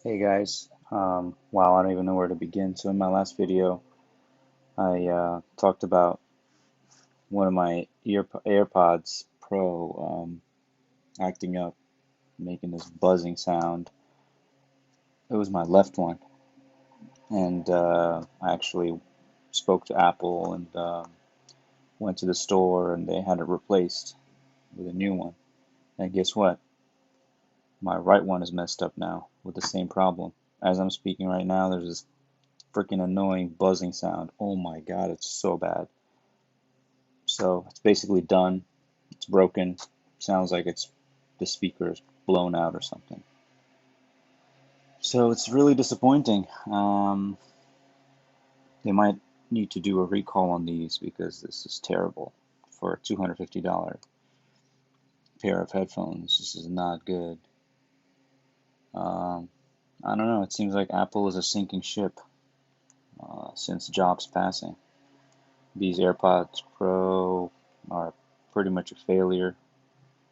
Hey guys, wow, I don't even know where to begin. So in my last video, I talked about one of my AirPods Pro acting up, making this buzzing sound. It was my left one, and I actually spoke to Apple and went to the store, and they had it replaced with a new one. And guess what? My right one is messed up now with the same problem. As I'm speaking right now, there's this freaking annoying buzzing sound. Oh my God, it's so bad. So it's basically done. It's broken. Sounds like it's the speaker is blown out or something. So it's really disappointing. They might need to do a recall on these because this is terrible for a $250 pair of headphones. This is not good. Um, I don't know. It seems like Apple is a sinking ship since Jobs' passing. These AirPods Pro are pretty much a failure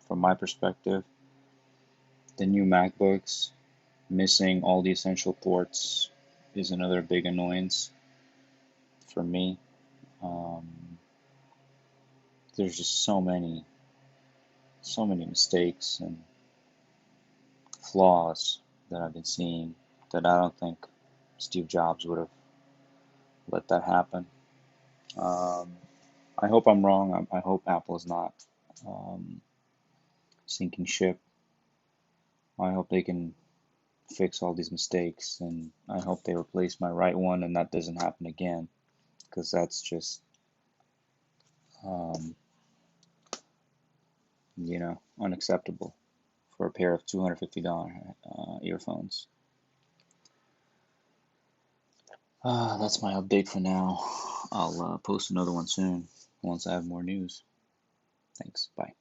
from my perspective. The new MacBooks missing all the essential ports is another big annoyance for me. Um, there's just so many mistakes and flaws that I've been seeing that I don't think Steve Jobs would have let that happen. Um, I hope I'm wrong. I hope Apple is not um, sinking ship. I hope they can fix all these mistakes, and I hope they replace my right one and that doesn't happen again because that's just um, unacceptable for a pair of $250 earphones. That's my update for now. I'll post another one soon once I have more news. Thanks. Bye.